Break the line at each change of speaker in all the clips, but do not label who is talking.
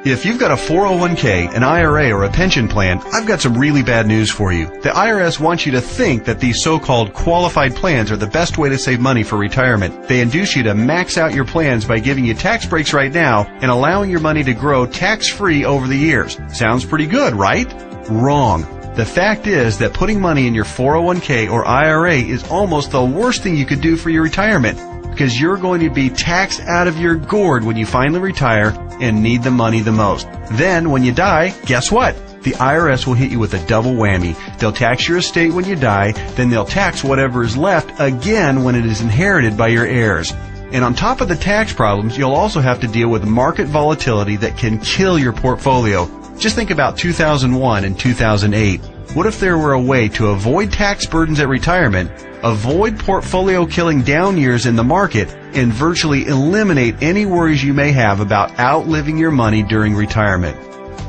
If you've got a 401k, an IRA, or a pension plan, I've got some really bad news for you. The IRS wants you to think that these so-called qualified plans are the best way to save money for retirement. They induce you to max out your plans by giving you tax breaks right now and allowing your money to grow tax-free over the years. Sounds pretty good, right? Wrong. The fact is that putting money in your 401k or IRA is almost the worst thing you could do for your retirement, because you're going to be taxed out of your gourd when you finally retire and need the money the most. Then, when you die, guess what? The IRS will hit you with a double whammy. They'll tax your estate when you die, then they'll tax whatever is left again when it is inherited by your heirs. And on top of the tax problems, you'll also have to deal with market volatility that can kill your portfolio. Just think about 2001 and 2008. What if there were a way to avoid tax burdens at retirement, avoid portfolio-killing down years in the market, and virtually eliminate any worries you may have about outliving your money during retirement?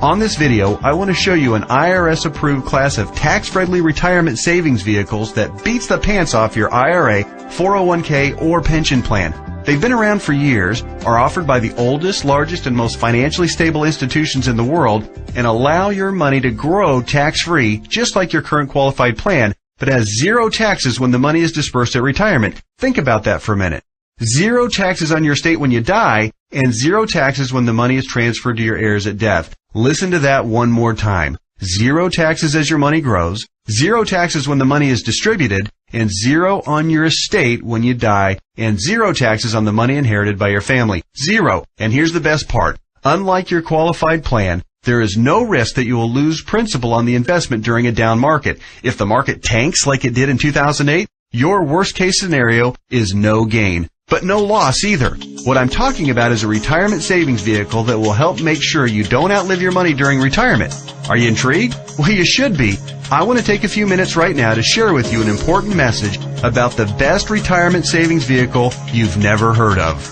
On this video, I want to show you an IRS-approved class of tax-friendly retirement savings vehicles that beats the pants off your IRA, 401k, or pension plan. They've been around for years, are offered by the oldest, largest, and most financially stable institutions in the world, and allow your money to grow tax-free, just like your current qualified plan, but has zero taxes when the money is dispersed at retirement. Think about that for a minute. Zero taxes on your estate when you die, and zero taxes when the money is transferred to your heirs at death. Listen to that one more time. Zero taxes as your money grows, zero taxes when the money is distributed, and zero on your estate when you die, and zero taxes on the money inherited by your family. Zero. And here's the best part. Unlike your qualified plan, there is no risk that you will lose principal on the investment during a down market. If the market tanks like it did in 2008, your worst case scenario is no gain, but no loss either. What I'm talking about is a retirement savings vehicle that will help make sure you don't outlive your money during retirement. Are you intrigued? Well, you should be. I want to take a few minutes right now to share with you an important message about the best retirement savings vehicle you've never heard of.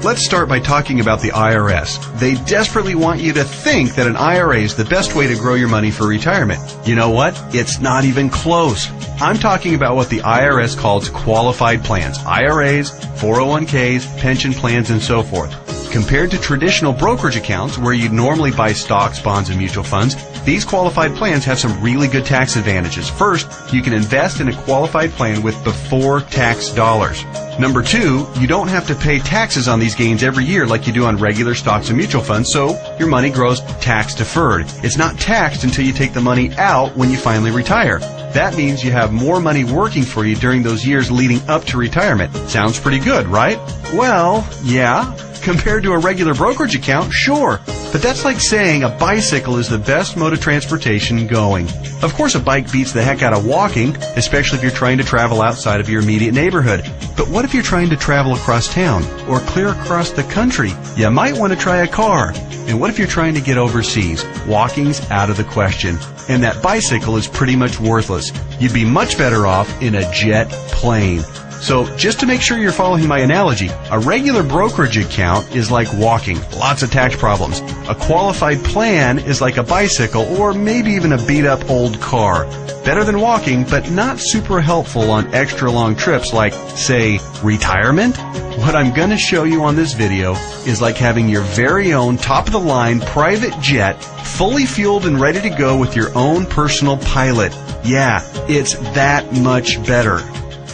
Let's start by talking about the IRS. They desperately want you to think that an IRA is the best way to grow your money for retirement. You know what? It's not even close. I'm talking about what the IRS calls qualified plans. IRAs, 401ks, pension plans, and so forth. Compared to traditional brokerage accounts where you'd normally buy stocks, bonds, and mutual funds, these qualified plans have some really good tax advantages. First, you can invest in a qualified plan with before tax dollars. Number two, you don't have to pay taxes on these gains every year like you do on regular stocks and mutual funds, so your money grows tax deferred. It's not taxed until you take the money out when you finally retire. That means you have more money working for you during those years leading up to retirement. Sounds pretty good, right? Well, yeah. Compared to a regular brokerage account, sure. But that's like saying a bicycle is the best mode of transportation going. Of course, a bike beats the heck out of walking, especially if you're trying to travel outside of your immediate neighborhood. But what if you're trying to travel across town or clear across the country? You might want to try a car. And what if you're trying to get overseas? Walking's out of the question. And that bicycle is pretty much worthless. You'd be much better off in a jet plane. So just to make sure you're following my analogy, a regular brokerage account is like walking, lots of tax problems. A qualified plan is like a bicycle or maybe even a beat-up old car. Better than walking, but not super helpful on extra long trips like, say, retirement. What I'm going to show you on this video is like having your very own top-of-the-line private jet, fully fueled and ready to go with your own personal pilot. Yeah, it's that much better.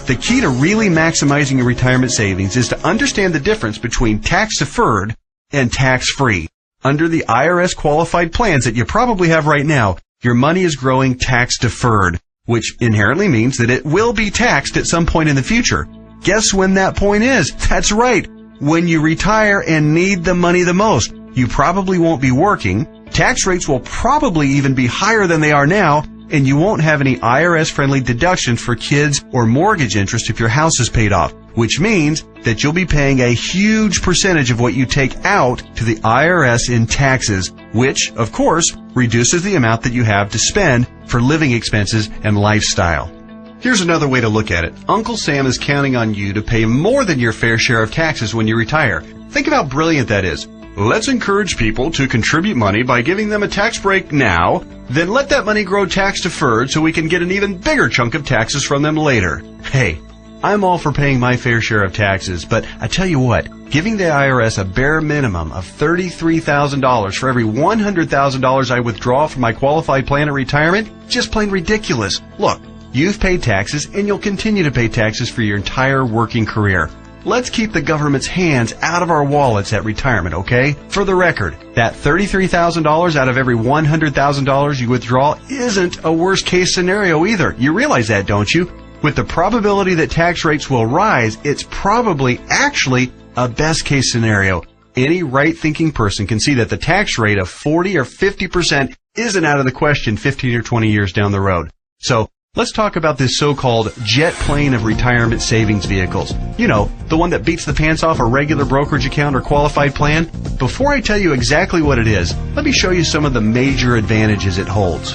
The key to really maximizing your retirement savings is to understand the difference between tax-deferred and tax-free. Under the IRS qualified plans that you probably have right now, your money is growing tax-deferred, which inherently means that it will be taxed at some point in the future. Guess when that point is? That's right, when you retire and need the money the most. You probably won't be working, tax rates will probably even be higher than they are now, and you won't have any IRS-friendly deductions for kids or mortgage interest if your house is paid off, which means that you'll be paying a huge percentage of what you take out to the IRS in taxes, which, of course, reduces the amount that you have to spend for living expenses and lifestyle. Here's another way to look at it. Uncle Sam is counting on you to pay more than your fair share of taxes when you retire. Think of how brilliant that is. Let's encourage people to contribute money by giving them a tax break now, then let that money grow tax deferred so we can get an even bigger chunk of taxes from them later. Hey, I'm all for paying my fair share of taxes, but I tell you what, giving the IRS a bare minimum of $33,000 for every $100,000 I withdraw from my qualified plan at retirement, just plain ridiculous. Look, you've paid taxes and you'll continue to pay taxes for your entire working career. Let's keep the government's hands out of our wallets at retirement, okay? For the record, that $33,000 out of every $100,000 you withdraw isn't a worst case scenario either. You realize that, don't you? With the probability that tax rates will rise, it's probably actually a best case scenario. Any right-thinking person can see that the tax rate of 40 or 50% isn't out of the question 15 or 20 years down the road. So, let's talk about this so-called jet plane of retirement savings vehicles. You know, the one that beats the pants off a regular brokerage account or qualified plan. Before I tell you exactly what it is, let me show you some of the major advantages it holds.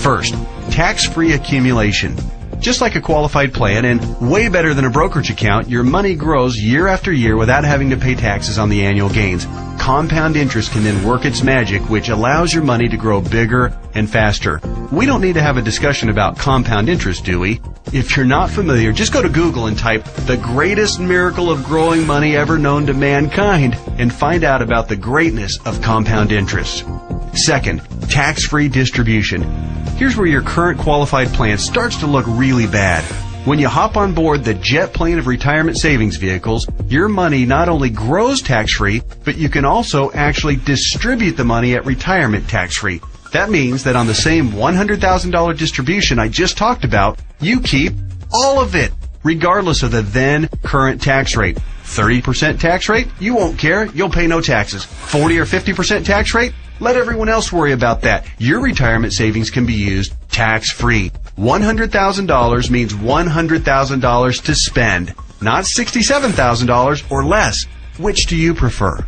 First, tax-free accumulation. Just like a qualified plan and way better than a brokerage account, your money grows year after year without having to pay taxes on the annual gains. Compound interest can then work its magic, which allows your money to grow bigger and faster. We don't need to have a discussion about compound interest, do we? If you're not familiar, just go to Google and type "the greatest miracle of growing money ever known to mankind" and find out about the greatness of compound interest. Second, tax-free distribution. Here's where your current qualified plan starts to look really bad. When you hop on board the jet plane of retirement savings vehicles, your money not only grows tax-free, but you can also actually distribute the money at retirement tax-free. That means that on the same $100,000 distribution I just talked about, you keep all of it, regardless of the then current tax rate. 30% tax rate? You won't care. You'll pay no taxes. 40 or 50% tax rate? Let everyone else worry about that. Your retirement savings can be used tax-free. $100,000 means $100,000 to spend, not $67,000 or less. Which do you prefer?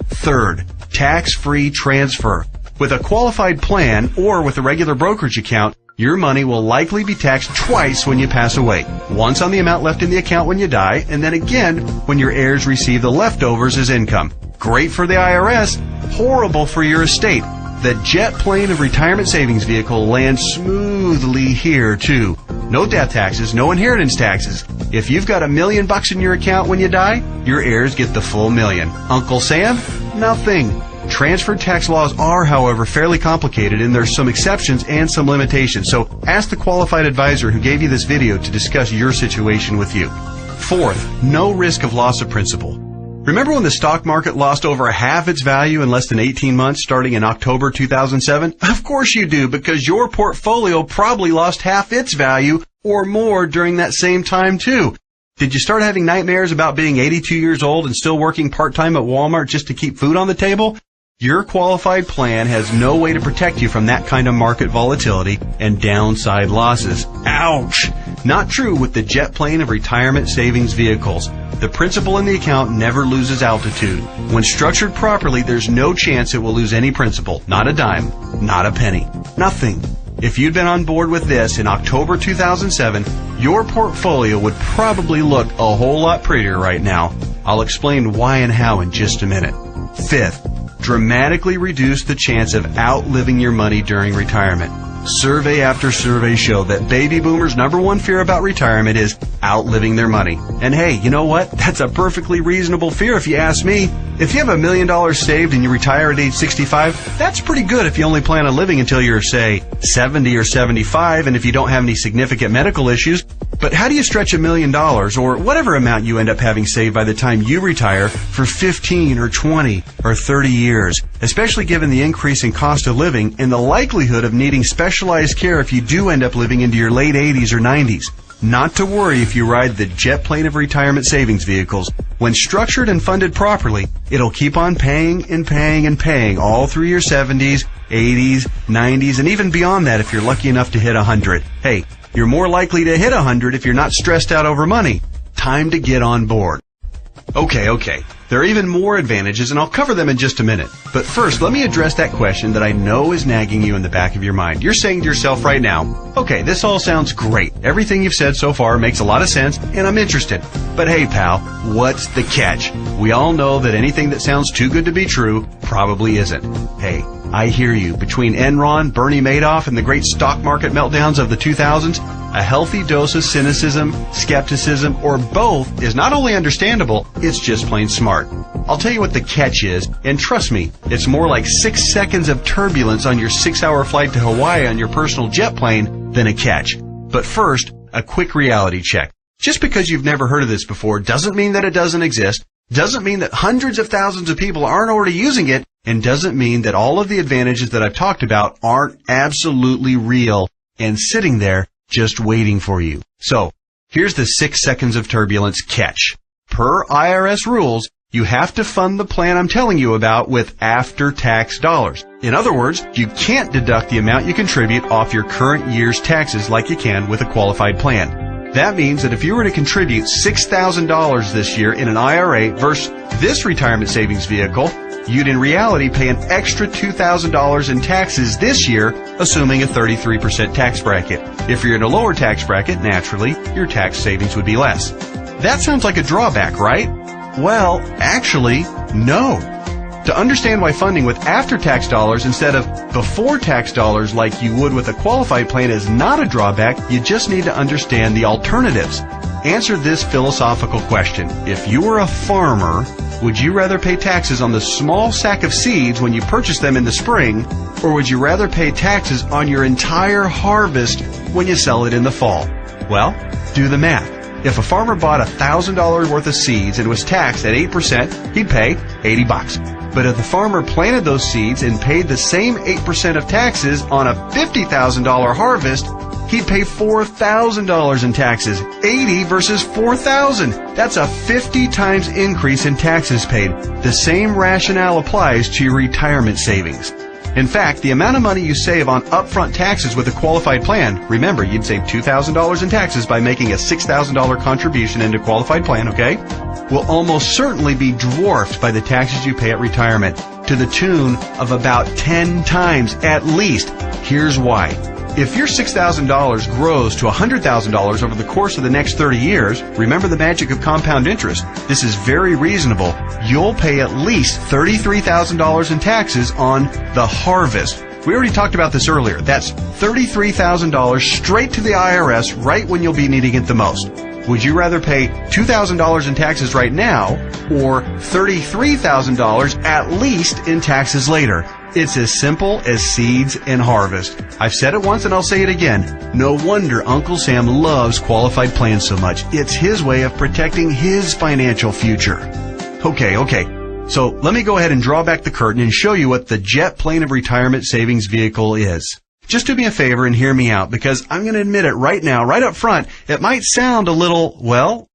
Third, tax-free transfer. With a qualified plan or with a regular brokerage account, your money will likely be taxed twice when you pass away. Once on the amount left in the account when you die, and then again when your heirs receive the leftovers as income. Great for the IRS, horrible for your estate. The jet plane of retirement savings vehicle lands smoothly here too. No death taxes, no inheritance taxes. If you've got $1 million in your account when you die, your heirs get the full $1 million. Uncle Sam? Nothing. Transferred tax laws are, however, fairly complicated, and there's some exceptions and some limitations. So ask the qualified advisor who gave you this video to discuss your situation with you. Fourth, no risk of loss of principal. Remember when the stock market lost over half its value in less than 18 months starting in October 2007? Of course you do, because your portfolio probably lost half its value or more during that same time too. Did you start having nightmares about being 82 years old and still working part-time at Walmart just to keep food on the table? Your qualified plan has no way to protect you from that kind of market volatility and downside losses. Ouch! Not true with the jet plane of retirement savings vehicles. The principal in the account never loses altitude. When structured properly, there's no chance it will lose any principal. Not a dime. Not a penny. Nothing. If you'd been on board with this in October 2007, your portfolio would probably look a whole lot prettier right now. I'll explain why and how in just a minute. Fifth, dramatically reduce the chance of outliving your money during retirement. Survey after survey show that baby boomers' number one fear about retirement is outliving their money. And hey, you know what? That's a perfectly reasonable fear if you ask me. If you have $1 million saved and you retire at age 65, that's pretty good if you only plan on living until you're, say, 70 or 75, and if you don't have any significant medical issues. But how do you stretch $1 million, or whatever amount you end up having saved by the time you retire, for 15 or 20 or 30 years, especially given the increase in cost of living and the likelihood of needing specialized care if you do end up living into your late 80s or 90s? Not to worry if you ride the jet plane of retirement savings vehicles. When structured and funded properly, it'll keep on paying and paying and paying all through your 70s, 80s, 90s, and even beyond that if you're lucky enough to hit 100. Hey, you're more likely to hit 100 if you're not stressed out over money. Time to get on board. Okay. There are even more advantages, and I'll cover them in just a minute. But first, let me address that question that I know is nagging you in the back of your mind. You're saying to yourself right now, okay, this all sounds great. Everything you've said so far makes a lot of sense, and I'm interested. But hey, pal, what's the catch? We all know that anything that sounds too good to be true probably isn't. Hey, I hear you. Between Enron, Bernie Madoff, and the great stock market meltdowns of the 2000s, A healthy dose of cynicism, skepticism, or both is not only understandable, it's just plain smart. I'll tell you what the catch is, and trust me, it's more like 6 seconds of turbulence on your 6-hour flight to Hawaii on your personal jet plane than a catch. But first, a quick reality check. Just because you've never heard of this before doesn't mean that it doesn't exist, doesn't mean that hundreds of thousands of people aren't already using it, and doesn't mean that all of the advantages that I've talked about aren't absolutely real and sitting there just waiting for you. So, here's the 6 seconds of turbulence catch. Per IRS rules, you have to fund the plan I'm telling you about with after-tax dollars. In other words, you can't deduct the amount you contribute off your current year's taxes like you can with a qualified plan. That means that if you were to contribute $6,000 this year in an IRA versus this retirement savings vehicle, you'd in reality pay an extra $2,000 in taxes this year, assuming a 33% tax bracket. If you're in a lower tax bracket, naturally, your tax savings would be less. That sounds like a drawback, right? Well, actually, no. To understand why funding with after-tax dollars instead of before-tax dollars like you would with a qualified plan is not a drawback, you just need to understand the alternatives. Answer this philosophical question. If you were a farmer, would you rather pay taxes on the small sack of seeds when you purchase them in the spring, or would you rather pay taxes on your entire harvest when you sell it in the fall? Well, do the math. If a farmer bought $1,000 worth of seeds and was taxed at 8%, he'd pay $80. But if the farmer planted those seeds and paid the same 8% of taxes on a $50,000 harvest, he'd pay $4,000 in taxes. 80 versus 4,000. That's a 50 times increase in taxes paid. The same rationale applies to your retirement savings. In fact, the amount of money you save on upfront taxes with a qualified plan, remember, you'd save $2,000 in taxes by making a $6,000 contribution into a qualified plan, okay? Will almost certainly be dwarfed by the taxes you pay at retirement, to the tune of about 10 times at least. Here's why. If your $6,000 grows to $100,000 over the course of the next 30 years, remember the magic of compound interest. This is very reasonable. You'll pay at least $33,000 in taxes on the harvest. We already talked about this earlier. That's $33,000 straight to the IRS right when you'll be needing it the most. Would you rather pay $2,000 in taxes right now or $33,000 at least in taxes later? It's as simple as seeds and harvest. I've said it once and I'll say it again. No wonder Uncle Sam loves qualified plans so much. It's his way of protecting his financial future. Okay. So let me go ahead and draw back the curtain and show you what the Jet Plane of Retirement Savings Vehicle is. Just do me a favor and hear me out, because I'm going to admit it right now, right up front, it might sound a little, well,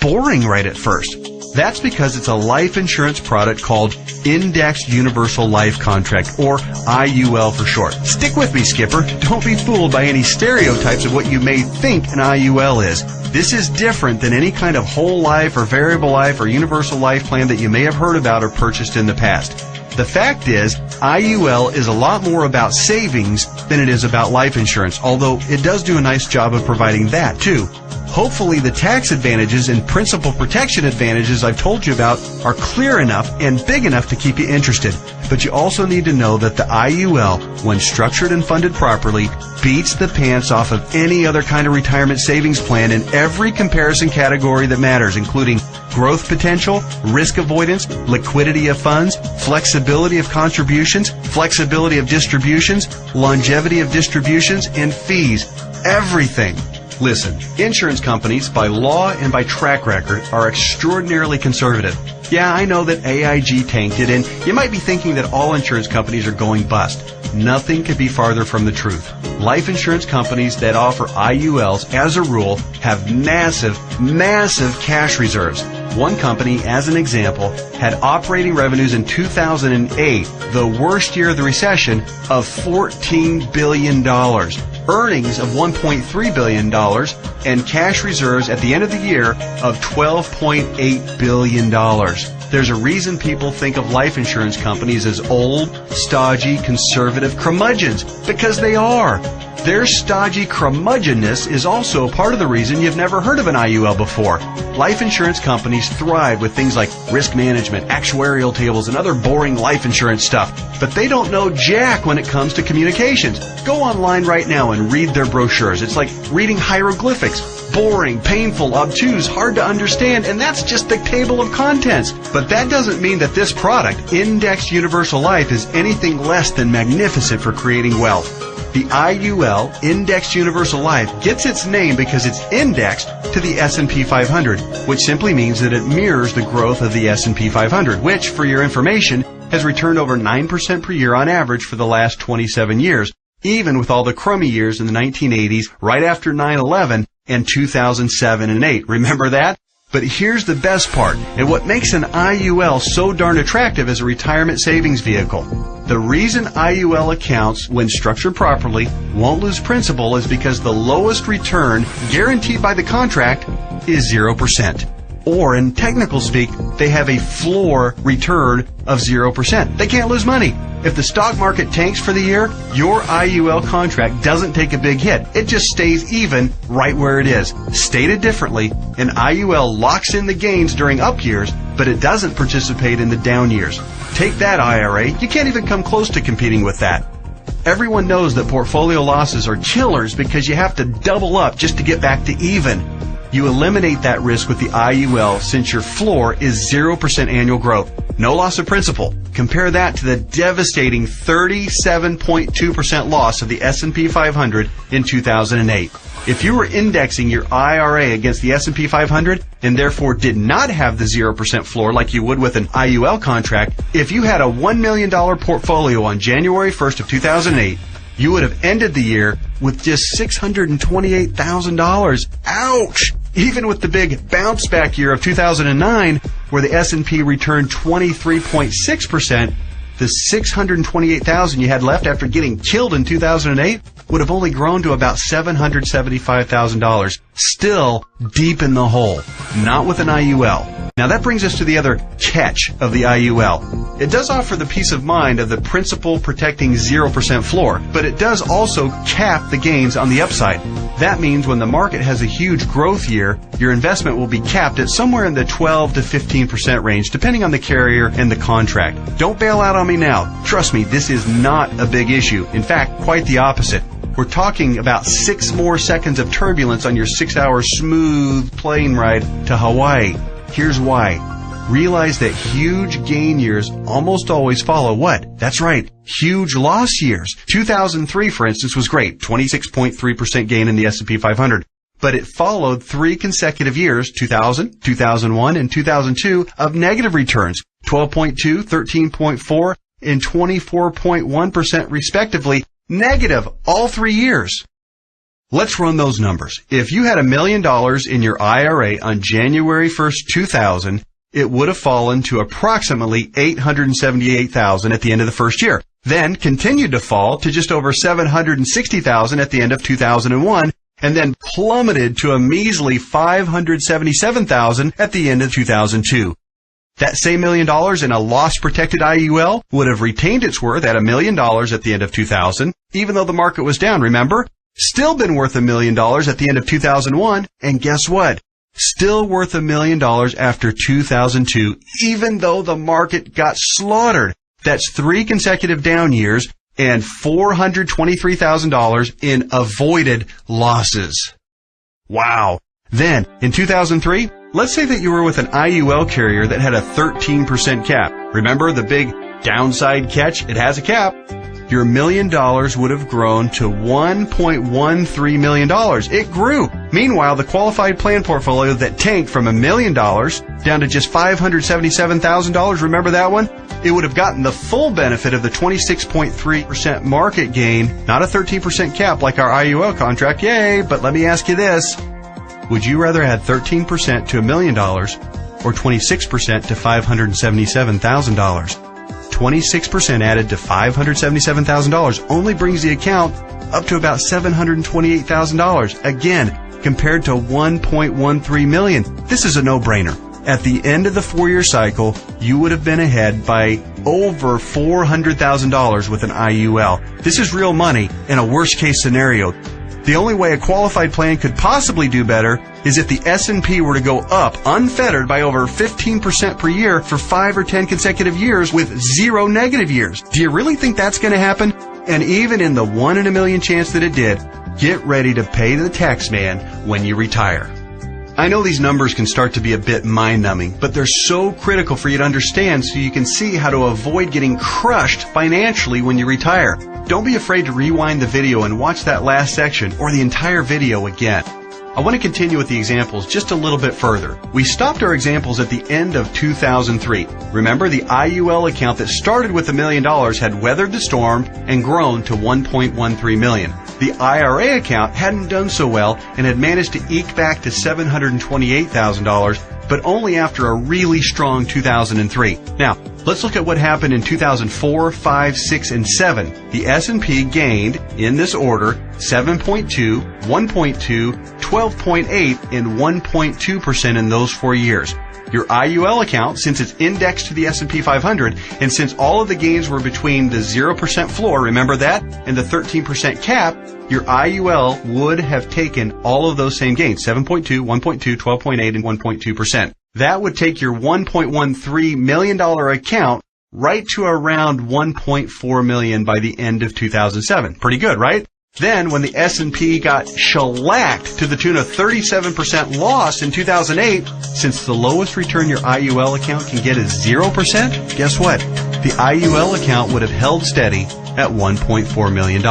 boring right at first. That's because it's a life insurance product called Indexed Universal Life Contract, or IUL for short. Stick with me, Skipper. Don't be fooled by any stereotypes of what you may think an IUL is. This is different than any kind of whole life or variable life or universal life plan that you may have heard about or purchased in the past. The fact is, IUL is a lot more about savings than it is about life insurance, although it does do a nice job of providing that too. Hopefully the tax advantages and principal protection advantages I've told you about are clear enough and big enough to keep you interested. But you also need to know that the IUL, when structured and funded properly, beats the pants off of any other kind of retirement savings plan in every comparison category that matters, including growth potential, risk avoidance, liquidity of funds, flexibility of contributions, flexibility of distributions, longevity of distributions, and fees. Everything. Listen, insurance companies, by law and by track record, are extraordinarily conservative. Yeah, I know that AIG tanked it, and you might be thinking that all insurance companies are going bust. Nothing could be farther from the truth. Life insurance companies that offer IULs, as a rule, have massive cash reserves. One company, as an example, had operating revenues in 2008, the worst year of the recession, of $14 billion. Earnings of $1.3 billion, and cash reserves at the end of the year of $12.8 billion. There's a reason people think of life insurance companies as old, stodgy, conservative curmudgeons, because they are. Their stodgy curmudgeonness is also part of the reason you've never heard of an IUL before. Life insurance companies thrive with things like risk management, actuarial tables, and other boring life insurance stuff. But they don't know jack when it comes to communications. Go online right now and read their brochures. It's like reading hieroglyphics. Boring, painful, obtuse, hard to understand, and that's just the table of contents. But that doesn't mean that this product, Indexed Universal Life, is anything less than magnificent for creating wealth. The IUL, Indexed Universal Life, gets its name because it's indexed to the S&P 500, which simply means that it mirrors the growth of the S&P 500, which, for your information, has returned over 9% per year on average for the last 27 years, even with all the crummy years in the 1980s, right after 9/11, and 2007 and 8. Remember that? But here's the best part, and what makes an IUL so darn attractive as a retirement savings vehicle. The reason IUL accounts, when structured properly, won't lose principal is because the lowest return guaranteed by the contract is 0%. Or, in technical speak, they have a floor return of 0%. They can't lose money. If the stock market tanks for the year, your IUL contract doesn't take a big hit. It just stays even right where it is. Stated differently, an IUL locks in the gains during up years, but it doesn't participate in the down years. Take that, IRA. You can't even come close to competing with that. Everyone knows that portfolio losses are killers because you have to double up just to get back to even. You eliminate that risk with the IUL since your floor is 0% annual growth. No loss of principal. Compare that to the devastating 37.2% loss of the S&P 500 in 2008. If you were indexing your IRA against the S&P 500 and therefore did not have the 0% floor like you would with an IUL contract, if you had a $1 million portfolio on January 1st of 2008, you would have ended the year with just $628,000. Ouch! Even with the big bounce back year of 2009, where the S&P returned 23.6%, the $628,000 you had left after getting killed in 2008 would have only grown to about $775,000. Still deep in the hole. Not with an IUL. Now that brings us to the other catch of the IUL. It does offer the peace of mind of the principal protecting 0% floor, but it does also cap the gains on the upside. That means when the market has a huge growth year, your investment will be capped at somewhere in the 12 to 15% range, depending on the carrier and the contract. Don't bail out on me now. Trust me, this is not a big issue. In fact, quite the opposite. We're talking about 6 more seconds of turbulence on your 6-hour smooth plane ride to Hawaii. Here's why. Realize that huge gain years almost always follow what? That's right, huge loss years. 2003, for instance, was great, 26.3% gain in the S&P 500. But it followed 3 consecutive years, 2000, 2001, and 2002, of negative returns, 12.2, 13.4, and 24.1% respectively, negative all 3 years. Let's run those numbers. If you had $1 million in your IRA on January 1st, 2000, it would have fallen to approximately $878,000 at the end of the first year, then continued to fall to just over $760,000 at the end of 2001, and then plummeted to a measly $577,000 at the end of 2002. That same $1 million in a loss-protected IUL would have retained its worth at $1 million at the end of 2000, even though the market was down, remember? Still been worth $1 million at the end of 2001, and guess what? Still worth $1 million after 2002, even though the market got slaughtered. That's 3 consecutive down years and $423,000 in avoided losses. Wow. Then, in 2003, let's say that you were with an IUL carrier that had a 13% cap. Remember the big downside catch? It has a cap. Your $1 million would have grown to $1.13 million. It grew. Meanwhile, the qualified plan portfolio that tanked from $1 million down to just $577,000, remember that one? It would have gotten the full benefit of the 26.3% market gain, not a 13% cap like our IUL contract. Yay! But let me ask you this. Would you rather add 13% to $1 million or 26% to $577,000? 26% added to $577,000 only brings the account up to about $728,000. Again, compared to $1.13 million. This is a no-brainer. At the end of the 4-year cycle, you would have been ahead by over $400,000 with an IUL. This is real money in a worst-case scenario. The only way a qualified plan could possibly do better is if the S&P were to go up unfettered by over 15% per year for 5 or 10 consecutive years with 0 negative years. Do you really think that's going to happen? And even in the 1 in a million chance that it did, get ready to pay the tax man when you retire. I know these numbers can start to be a bit mind-numbing, but they're so critical for you to understand so you can see how to avoid getting crushed financially when you retire. Don't be afraid to rewind the video and watch that last section or the entire video again. I want to continue with the examples just a little bit further. We stopped our examples at the end of 2003. Remember, the IUL account that started with $1 million had weathered the storm and grown to $1.13 million. The IRA account hadn't done so well and had managed to eke back to $728,000, but only after a really strong 2003. Now, let's look at what happened in 2004, 5, 6, and 7. The S&P gained, in this order, 7.2, 1.2, 12.8, and 1.2% in those 4 years. Your IUL account, since it's indexed to the S&P 500, and since all of the gains were between the 0% floor, remember that, and the 13% cap, your IUL would have taken all of those same gains, 7.2, 1.2, 12.8, and 1.2%. That would take your $1.13 million account right to around $1.4 million by the end of 2007. Pretty good, right? Then, when the S&P got shellacked to the tune of 37% loss in 2008, since the lowest return your IUL account can get is 0%, guess what? The IUL account would have held steady at $1.4 million.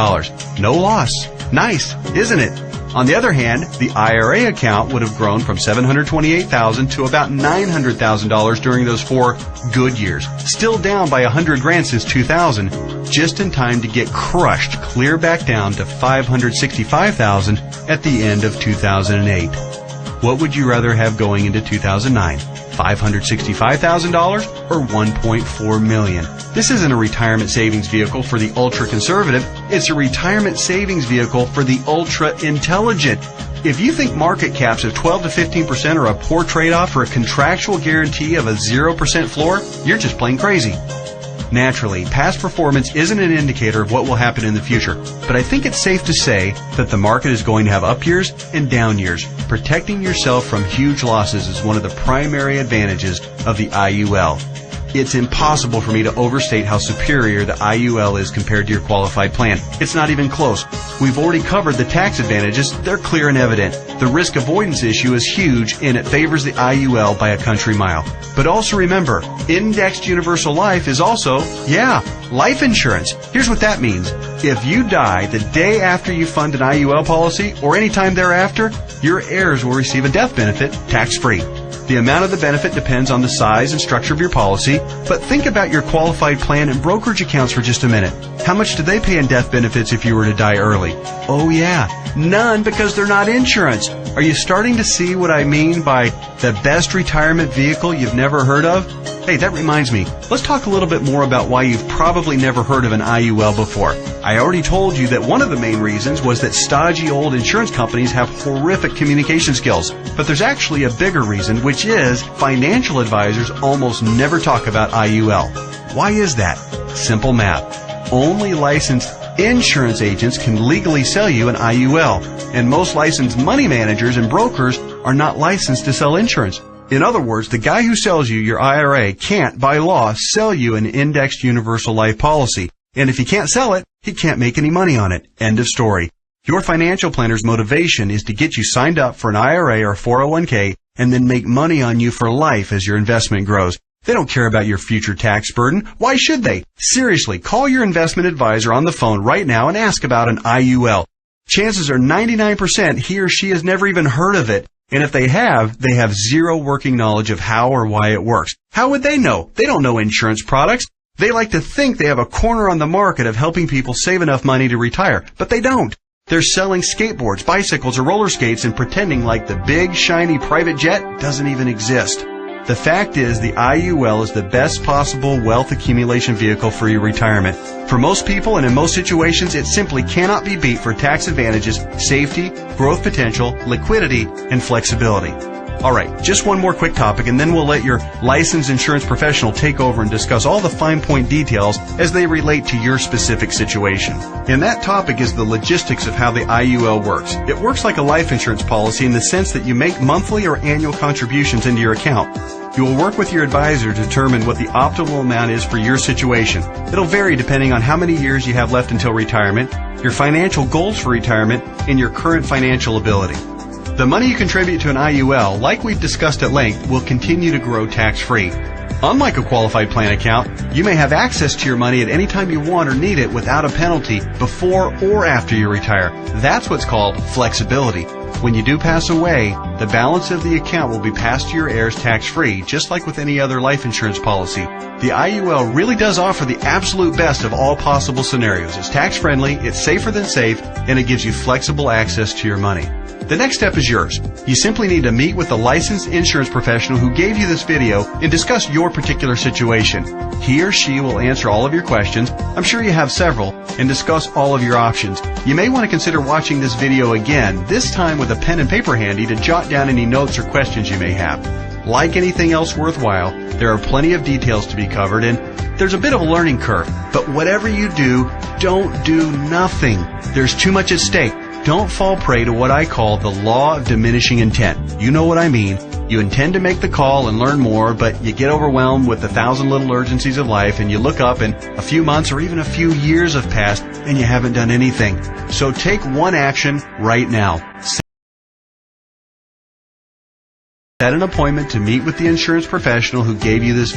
No loss. Nice, isn't it? On the other hand, the IRA account would have grown from $728,000 to about $900,000 during those 4 good years. Still down by $100,000 since 2000, just in time to get crushed clear back down to $565,000 at the end of 2008. What would you rather have going into 2009? $565,000 or $1.4 million? This isn't a retirement savings vehicle for the ultra-conservative. It's a retirement savings vehicle for the ultra-intelligent. If you think market caps of 12 to 15% are a poor trade-off for a contractual guarantee of a 0% floor, you're just plain crazy. Naturally, past performance isn't an indicator of what will happen in the future, but I think it's safe to say that the market is going to have up years and down years. Protecting yourself from huge losses is one of the primary advantages of the IUL. It's impossible for me to overstate how superior the IUL is compared to your qualified plan. It's not even close. We've already covered the tax advantages. They're clear and evident. The risk avoidance issue is huge, and it favors the IUL by a country mile. But also remember, indexed universal life is also, life insurance. Here's what that means. If you die the day after you fund an IUL policy or any time thereafter, your heirs will receive a death benefit tax-free. The amount of the benefit depends on the size and structure of your policy, but think about your qualified plan and brokerage accounts for just a minute. How much do they pay in death benefits if you were to die early? Oh yeah, none, because they're not insurance. Are you starting to see what I mean by the best retirement vehicle you've never heard of? Hey, that reminds me. Let's talk a little bit more about why you've probably never heard of an IUL before. I already told you that one of the main reasons was that stodgy old insurance companies have horrific communication skills. But there's actually a bigger reason, which is financial advisors almost never talk about IUL. Why is that? Simple math. Only licensed insurance agents can legally sell you an IUL, and most licensed money managers and brokers are not licensed to sell insurance. In other words, the guy who sells you your IRA can't, by law, sell you an indexed universal life policy. And if he can't sell it, he can't make any money on it. End of story. Your financial planner's motivation is to get you signed up for an IRA or 401k and then make money on you for life as your investment grows. They don't care about your future tax burden. Why should they? Seriously, call your investment advisor on the phone right now and ask about an IUL. Chances are 99% he or she has never even heard of it. And if they have zero working knowledge of how or why it works. How would they know? They don't know insurance products. They like to think they have a corner on the market of helping people save enough money to retire, but they don't. They're selling skateboards, bicycles, or roller skates and pretending like the big, shiny private jet doesn't even exist. The fact is, the IUL is the best possible wealth accumulation vehicle for your retirement. For most people and in most situations, it simply cannot be beat for tax advantages, safety, growth potential, liquidity, and flexibility. Alright, just one more quick topic and then we'll let your licensed insurance professional take over and discuss all the fine point details as they relate to your specific situation. And that topic is the logistics of how the IUL works. It works like a life insurance policy in the sense that you make monthly or annual contributions into your account. You will work with your advisor to determine what the optimal amount is for your situation. It'll vary depending on how many years you have left until retirement, your financial goals for retirement, and your current financial ability. The money you contribute to an IUL, like we've discussed at length, will continue to grow tax-free. Unlike a qualified plan account, you may have access to your money at any time you want or need it without a penalty before or after you retire. That's what's called flexibility. When you do pass away, the balance of the account will be passed to your heirs tax-free, just like with any other life insurance policy. The IUL really does offer the absolute best of all possible scenarios. It's tax-friendly, it's safer than safe, and it gives you flexible access to your money. The next step is yours. You simply need to meet with the licensed insurance professional who gave you this video and discuss your particular situation. He or she will answer all of your questions, I'm sure you have several, and discuss all of your options. You may want to consider watching this video again, this time with a pen and paper handy to jot down any notes or questions you may have. Like anything else worthwhile, there are plenty of details to be covered and there's a bit of a learning curve. But whatever you do, don't do nothing. There's too much at stake. Don't fall prey to what I call the law of diminishing intent. You know what I mean. You intend to make the call and learn more, but you get overwhelmed with 1,000 little urgencies of life and you look up and a few months or even a few years have passed and you haven't done anything. So take one action right now. Set an appointment to meet with the insurance professional who gave you this video.